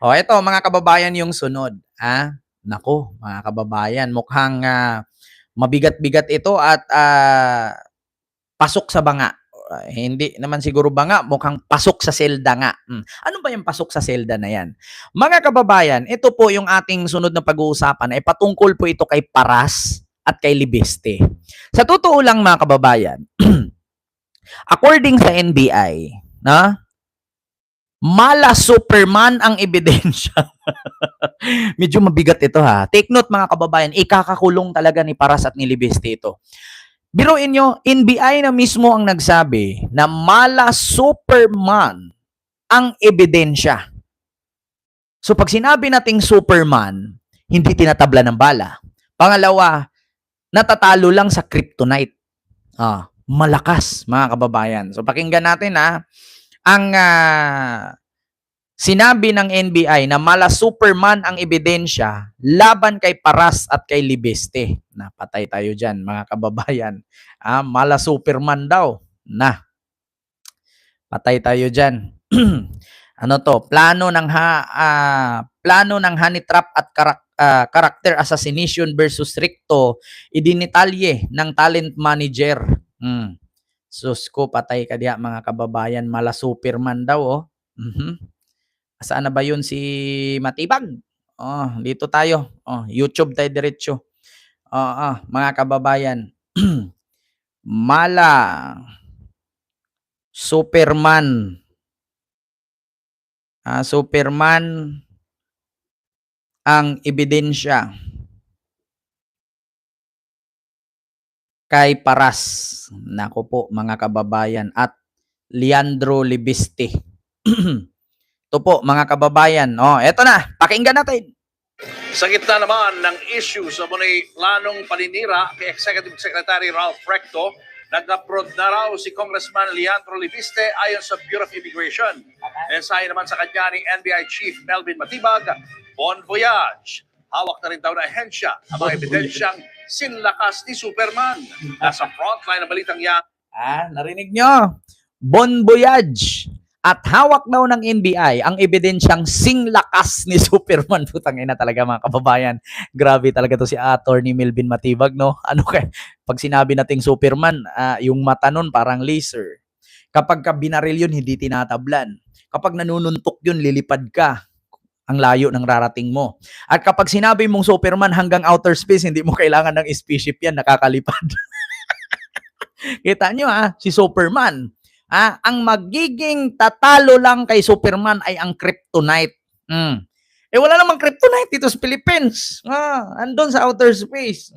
O eto mga kababayan yung sunod, naku mga kababayan mukhang, mabigat-bigat ito at, pasok sa banga. Hindi naman siguro banga, mukhang pasok sa selda nga. Ano ba yung pasok sa selda na yan? Mga kababayan, ito po yung ating sunod na pag-uusapan ay patungkol po ito kay Paras at kay Libeste. Sa totoo lang mga kababayan, according sa NBI, na mala Superman ang ebidensya. Medyo mabigat ito ha. Take note mga kababayan, ikakakulong talaga ni Paras at ni Libeste ito. Biruin nyo, NBI na mismo ang nagsabi na mala Superman ang ebidensya. So pag sinabi nating Superman, hindi tinatabla ng bala. Pangalawa, natatalo lang sa kryptonite. Malakas mga kababayan. So pakinggan natin ang sinabi ng NBI na mala Superman ang ebidensya laban kay Paras at kay Libeste. Napatay tayo dyan mga kababayan. Mala Superman daw. Patay tayo dyan. Ano to? Plano ng honey trap at character assassination versus Ricto idinitalye ng talent manager. Sus ko, patay ka diya mga kababayan. Mala Superman daw Saan na ba yun si Matibag? Dito tayo. YouTube tayo diretso. Mga kababayan. Mala Superman. Superman ang ebidensya kay Paras. Nako po mga kababayan. At Leandro Libiste. Ito po mga kababayan. Eto na. Pakinggan natin. Sa gitna naman ng issue sa planong paninira kay Executive Secretary Ralph Recto, nag-upload na raw si Congressman Leandro Libiste ayon sa Bureau of Immigration. Mensahe naman sa kanya ni NBI Chief Melvin Matibag, Bon Voyage. Hawak na rin daw na ahensya ang mga ebidensyang sinlakas ni Superman. Nasa frontline ng balitang yan. Narinig nyo? Bon Voyage. At hawak daw ng NBI ang ebidensyang singlakas ni Superman. Putang ina talaga mga kababayan. Grabe talaga to si Attorney Melvin Matibag, no? Pag sinabi nating Superman, yung mata nun parang laser. Kapag binaril yun, hindi tinatablan. Kapag nanununtok yun, lilipad ka. Ang layo ng rarating mo. At kapag sinabi mong Superman hanggang outer space, hindi mo kailangan ng spaceship yan, nakakalipad. Kita nyo si Superman. Ang magiging tatalo lang kay Superman ay ang kryptonite. Wala namang kryptonite dito sa Philippines. Andun sa outer space.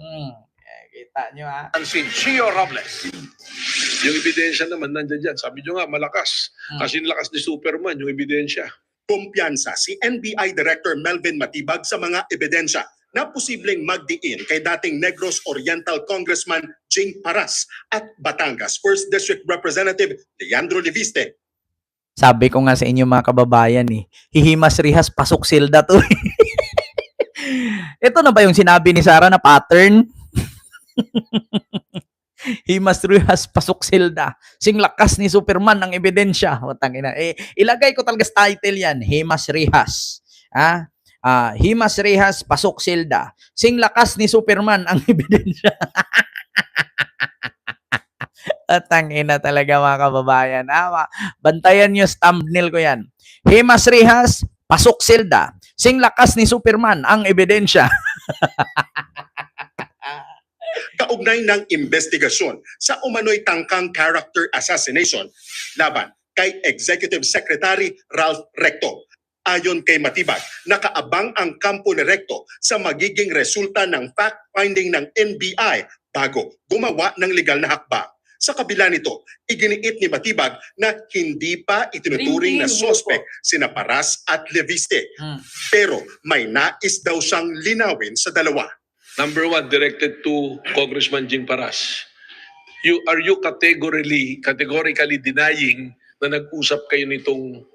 Kita nyo Si Gio Robles. Yung ebidensya naman nandiyan dyan. Sabi nyo nga, malakas. Kasi lakas ni Superman, yung ebidensya. Kumpiyansa si NBI Director Melvin Matibag sa mga ebidensya na posibleng magdiin kay dating Negros Oriental Congressman Jing Paras at Batangas 1st District Representative Leandro Libiste. Sabi ko nga sa inyo mga kababayan hihimas rihas pasok silda to. Ito na ba yung sinabi ni Sarah na pattern? Himas rihas pasok silda. Singlakas ni Superman ang ebidensya. Ilagay ko talaga sa title yan. Himas rihas. Himas rihas pasok silda. Singlakas ni Superman ang ebidensya. Tangina talaga mga kababayan. Bantayan nyo thumbnail ko yan. Himas rihas pasok silda. Singlakas ni Superman ang ebidensya. Kaugnay ng investigasyon sa umano'y tangkang character assassination laban kay Executive Secretary Ralph Recto. Ayon kay Matibag, nakaabang ang kampo ni Recto sa magiging resulta ng fact-finding ng NBI bago gumawa ng legal na hakbang. Sa kabila nito, iginiit ni Matibag na hindi pa itinuturing na suspect sina Paras at Libiste. Pero may nais daw siyang linawin sa dalawa. Number one, directed to Congressman Jing Paras. Are you categorically denying na nag-usap kayo nitong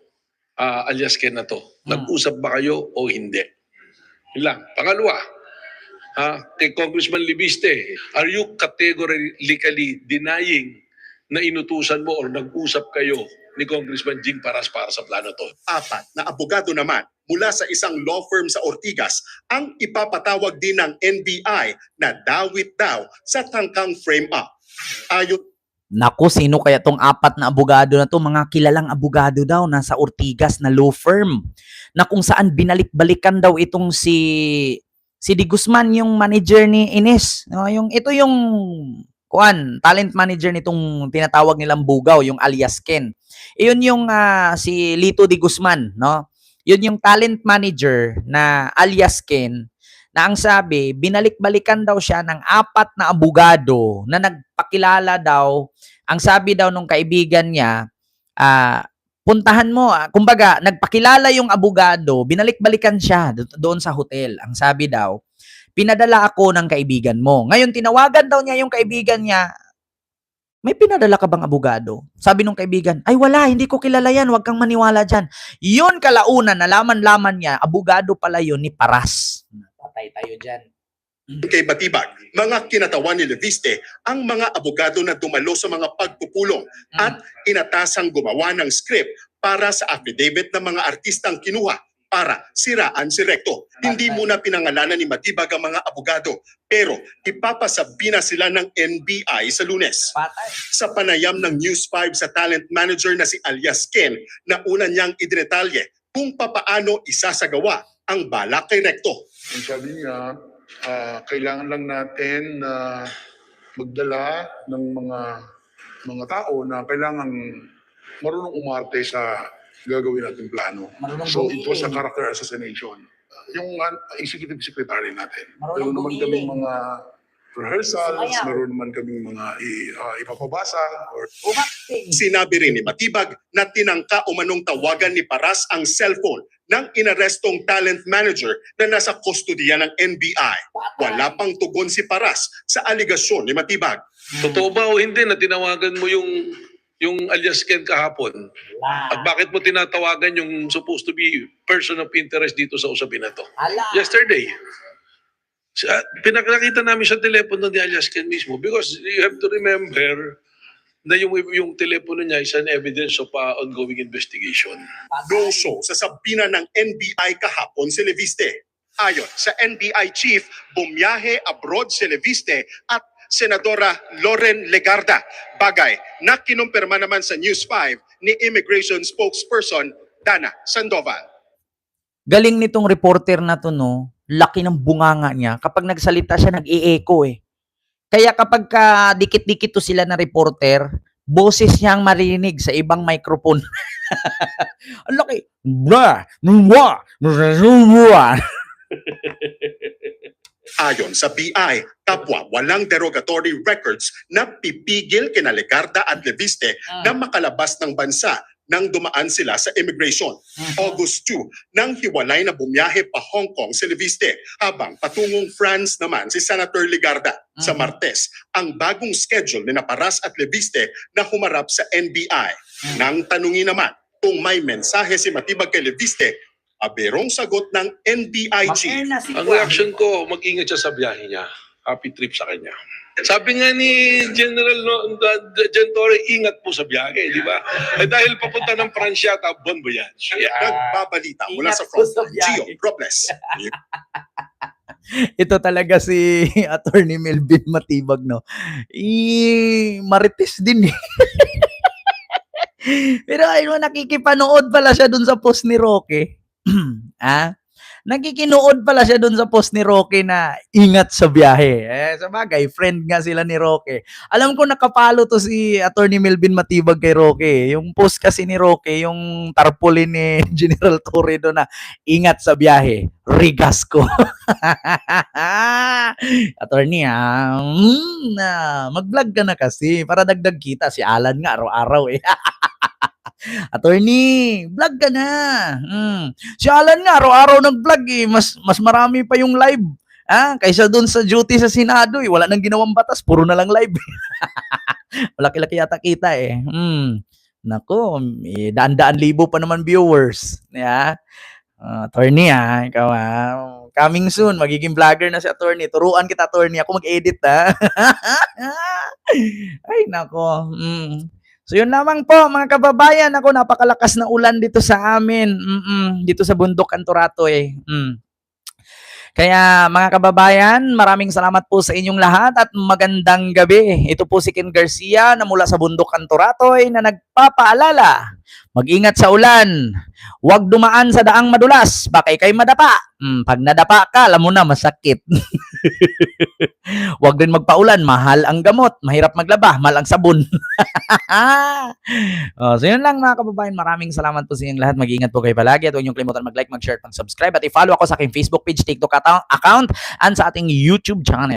alias Ken na to? Nag-usap ba kayo o hindi? Yun lang. Pangalawa, kay Congressman Libiste, are you categorically denying na inutusan mo or nag-usap kayo ni Congressman Jing Paras para sa plano to? 4 na abogado naman mula sa isang law firm sa Ortigas ang ipapatawag din ng NBI na dawit daw sa tangkang frame-up. Ayon Naku, sino kaya tong apat na abogado na to? Mga kilalang abogado daw nasa Ortigas na law firm na kung saan binalik-balikan daw itong si Di Guzman, yung manager ni Ines. No, yung talent manager nitong tinatawag nilang Bugaw, yung alias Ken. Iyon yung si Lito Di Guzman, no? Yun yung talent manager na alias Ken, na ang sabi, binalik-balikan daw siya ng apat na abogado na nagpakilala daw. Ang sabi daw nung kaibigan niya, puntahan mo, kumbaga, nagpakilala yung abogado, binalik-balikan siya doon sa hotel. Ang sabi daw, pinadala ako ng kaibigan mo. Ngayon, tinawagan daw niya yung kaibigan niya, may pinadala ka bang abogado? Sabi nung kaibigan, ay wala, hindi ko kilala yan, huwag kang maniwala dyan. Yun kalaunan, nalaman-laman niya, abogado pala yun ni Paras. Patay tayo dyan. kay Batibag, mga kinatawan ni Leviste ang mga abogado na dumalo sa mga pagpupulong at inatasang gumawa ng script para sa affidavit ng mga artistang kinuha para siraan si Recto. Hindi muna pinangalanan ni Matibag ang mga abogado, pero ipapasabi na sila ng NBI sa Lunes. Patay. Sa panayam ng News 5 sa talent manager na si alias Ken, na una niyang idetalye kung papaano isasagawa ang balak kay Recto. Ang sabi niya, kailangan lang natin na magdala ng mga tao na kailangan marunong umarte sa gagawin nating plano. Marunong So bumili. it was a character assassination. Yung executive secretary natin. Marunong Meron naman bumili. kaming mga rehearsals, Sumayaw. meron naman kaming mga ipapabasa or Umakting. Sinabi rin ni Matibag na tinangka umanong tawagan ni Paras ang cellphone ng inarestong talent manager na nasa kustodiya ng NBI. Wala pang tugon si Paras sa aligasyon ni Matibag. Totoo ba o hindi na tinawagan mo yung alias Ken kahapon? At bakit mo tinatawagan yung supposed to be person of interest dito sa usapin na to? Ala. Yesterday, pinakita namin sa telepono ni alias Ken mismo because you have to remember na yung telepono niya is an evidence of ongoing investigation. No show sa sabina ng NBI kahapon si Leviste. Ayon sa NBI chief, bumiyahe abroad si Leviste at Senadora Loren Legarda. Bagay na kinumpirma naman sa News 5 ni Immigration Spokesperson Dana Sandoval. Galing nitong reporter na to, no? Laki ng bunganga niya. Kapag nagsalita siya, nag-i-echo eh. Kaya kapag dikit-dikit to sila na reporter, boses niya ang marinig sa ibang microphone. Ang laki. Ayon sa BI, kapwa walang derogatory records na pipigil kina Legarda at Leviste na makalabas ng bansa nang dumaan sila sa immigration. August 2, nang hiwalay na bumiyahe pa Hong Kong si Leviste, habang patungong France naman si Senator Legarda. Sa Martes, ang bagong schedule ni Paras at Leviste na humarap sa NBI. Nang tanungin naman kung may mensahe si Matibag kay Leviste, aberong sagot ng NBI chief. Ang reaction ko, mag-ingat siya sa biyahe niya. Happy trip sa kanya. Sabi nga ni General Gentore, ingat po sa biyahe, di ba? Dahil papunta ng Pransya, bon voyage. Yeah. Nagbabalita mula Ingat sa po front, sa biyahe. Gio Robles. Ito talaga si Attorney Melvin Matibag, no? Marites din eh. Pero ayun, nakikipanood pala siya dun sa post ni Roque. Nakikinood pala siya dun sa post ni Roque na ingat sa biyahe. Sa bagay, friend nga sila ni Roque. Alam ko nakapalo to si Attorney Melvin Matibag kay Roque. Yung post kasi ni Roque, yung tarpaulin ni General Torredo na ingat sa biyahe. Rigas ko. Attorney, mag-vlog ka na kasi para dagdag kita. Si Alan nga araw-araw eh. Attorney, vlog ka na. Si Alan nga, araw-araw nag-vlog eh. Mas marami pa yung live. Kaysa dun sa duty sa Senado eh. Wala nang ginawang batas, puro na lang live. Malaki-laki yata kita eh. Nako, daan-daan libo pa naman viewers. Yeah. Attorney ikaw coming soon, magiging vlogger na si Attorney. Turuan kita, Attorney. Ako mag-edit Ay, nako. So yun lamang po mga kababayan. Ako, napakalakas na ulan dito sa amin. Dito sa bundok Anturato eh. Kaya mga kababayan, maraming salamat po sa inyong lahat at magandang gabi. Ito po si Ken Garcia na mula sa bundok Anturato na nagpapaalala. Mag-ingat sa ulan. Huwag dumaan sa daang madulas. Baka ikay madapa. Pag nadapa ka, alam mo na, masakit. Huwag din magpaulan. Mahal ang gamot. Mahirap maglaba. Mahal ang sabon. So yun lang mga kababayan. Maraming salamat po sa inyong lahat. Mag-ingat po kayo palagi. At huwag niyong kalimutan mag-like, mag-share, mag-subscribe. At i-follow ako sa aking Facebook page, TikTok account, and sa ating YouTube channel.